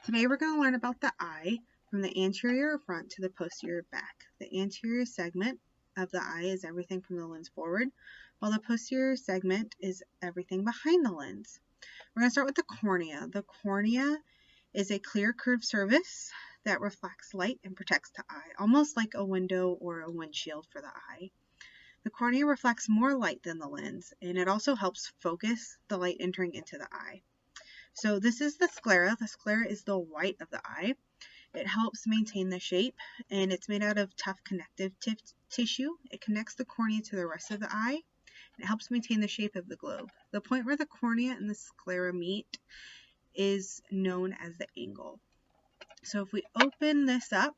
Today we're going to learn about the eye from the anterior front to the posterior back. The anterior segment of the eye is everything from the lens forward, while the posterior segment is everything behind the lens. We're going to start with the cornea. The cornea is a clear curved surface that reflects light and protects the eye, almost like a window or a windshield for the eye. The cornea reflects more light than the lens, and it also helps focus the light entering into the eye. So this is the sclera. The sclera is the white of the eye. It helps maintain the shape, and it's made out of tough connective tissue. It connects the cornea to the rest of the eye, and it helps maintain the shape of the globe. The point where the cornea and the sclera meet is known as the angle. So if we open this up,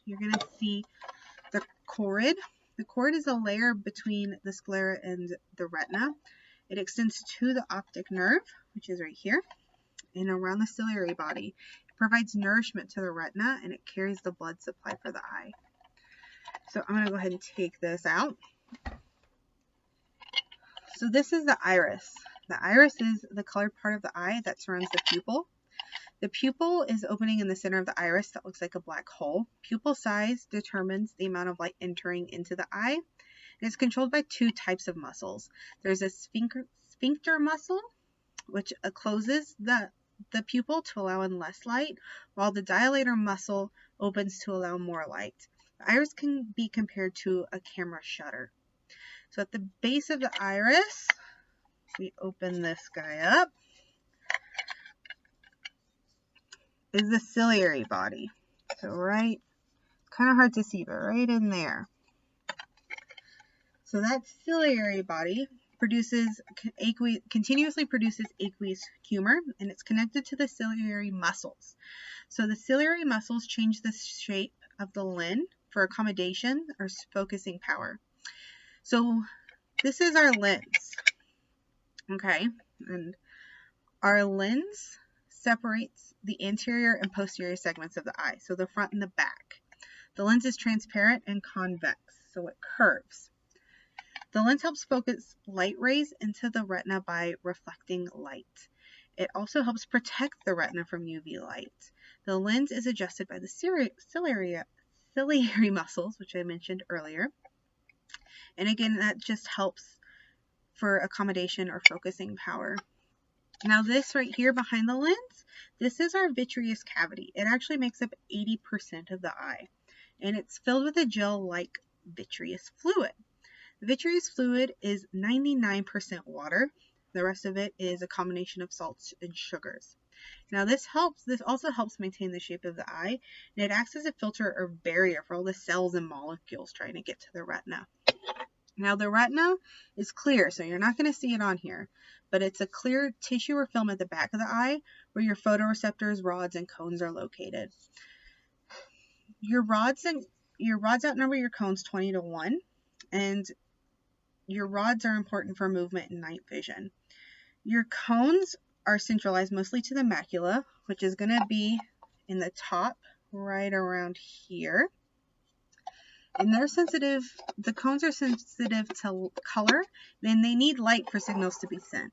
you're going to see the choroid. The choroid is a layer between the sclera and the retina. It extends to the optic nerve, which is right here, and around the ciliary body. It provides nourishment to the retina, and it carries the blood supply for the eye. So I'm going to go ahead and take this out. So this is the iris. The iris is the colored part of the eye that surrounds the pupil. The pupil is opening in the center of the iris that looks like a black hole. Pupil size determines the amount of light entering into the eye. And it's controlled by two types of muscles. There's a sphincter muscle, which closes the pupil to allow in less light, while the dilator muscle opens to allow more light. The iris can be compared to a camera shutter. So at the base of the iris, we open this guy up, is the ciliary body. So right, kind of hard to see, but right in there. So that ciliary body continuously produces aqueous humor, and it's connected to the ciliary muscles. So the ciliary muscles change the shape of the lens for accommodation or focusing power. So this is our lens, okay? And our lens separates the anterior and posterior segments of the eye, so the front and the back. The lens is transparent and convex, so it curves. The lens helps focus light rays into the retina by reflecting light. It also helps protect the retina from UV light. The lens is adjusted by the ciliary muscles, which I mentioned earlier. And again, that just helps for accommodation or focusing power. Now this right here behind the lens, this is our vitreous cavity. It actually makes up 80% of the eye, and it's filled with a gel-like vitreous fluid. The vitreous fluid is 99% water. The rest of it is a combination of salts and sugars. Now this also helps maintain the shape of the eye, and it acts as a filter or barrier for all the cells and molecules trying to get to the retina. Now the retina is clear, so you're not going to see it on here, but it's a clear tissue or film at the back of the eye where your photoreceptors, rods, and cones are located. Your rods outnumber your cones 20-1, and your rods are important for movement and night vision. Your cones are centralized mostly to the macula, which is going to be in the top right around here. And the cones are sensitive to color, and they need light for signals to be sent.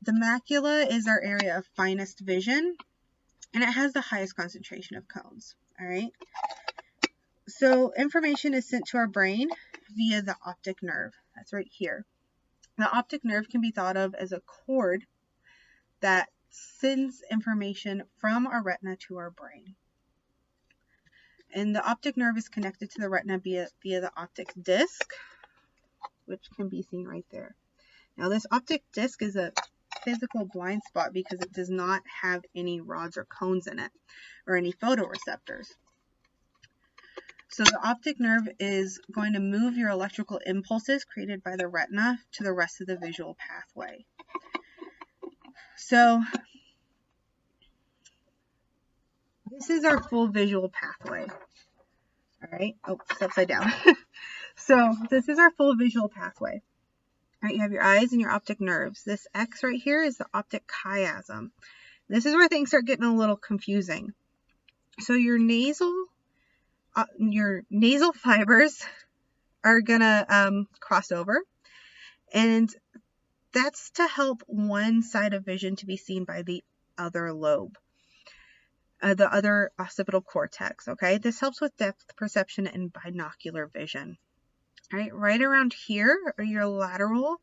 The macula is our area of finest vision, and it has the highest concentration of cones. All right. So information is sent to our brain via the optic nerve. That's right here. The optic nerve can be thought of as a cord that sends information from our retina to our brain. And the optic nerve is connected to the retina via the optic disc, which can be seen right there. Now this optic disc is a physical blind spot because it does not have any rods or cones in it, or any photoreceptors. So the optic nerve is going to move your electrical impulses created by the retina to the rest of the visual pathway. So this is our full visual pathway. All right. Oh, it's upside down. So this is our full visual pathway. All right, you have your eyes and your optic nerves. This X right here is the optic chiasm. This is where things start getting a little confusing. So your nasal fibers are gonna cross over, and that's to help one side of vision to be seen by the other lobe. the other occipital cortex, okay? This helps with depth perception and binocular vision. All right, right around here are your lateral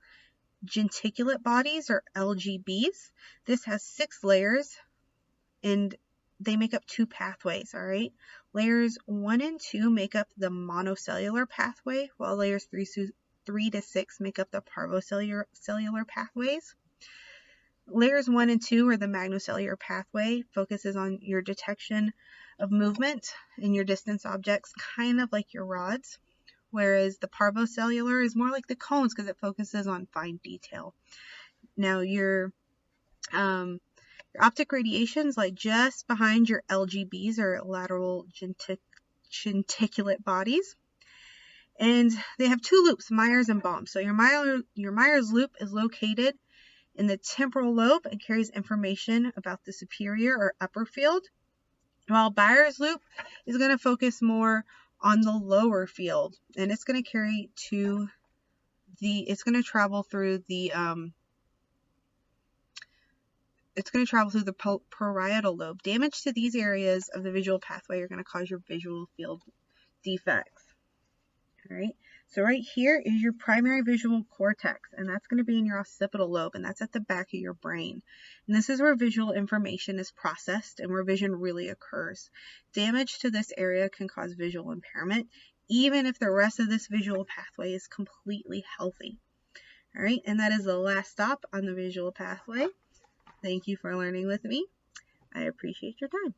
genticulate bodies, or LGBs. This has 6 layers, and they make up 2 pathways, all right? Layers 1 and 2 make up the monocellular pathway, while layers 3 to 6 make up the parvocellular pathways. Layers 1 and 2, or the magnocellular pathway, focuses on your detection of movement in your distance objects, kind of like your rods, whereas the parvocellular is more like the cones because it focuses on fine detail. Now, your optic radiations lie just behind your LGBs, or lateral genticulate bodies, and they have 2 loops, Meyer's and Baum. So your Meyer's loop is located in the temporal lobe and carries information about the superior or upper field, while Bayer's loop is going to focus more on the lower field, and it's going to carry to it's going to travel through the parietal lobe. Damage to these areas of the visual pathway are going to cause your visual field defects. All right, so right here is your primary visual cortex, and that's going to be in your occipital lobe, and that's at the back of your brain. And this is where visual information is processed and where vision really occurs. Damage to this area can cause visual impairment, even if the rest of this visual pathway is completely healthy. All right, and that is the last stop on the visual pathway. Thank you for learning with me. I appreciate your time.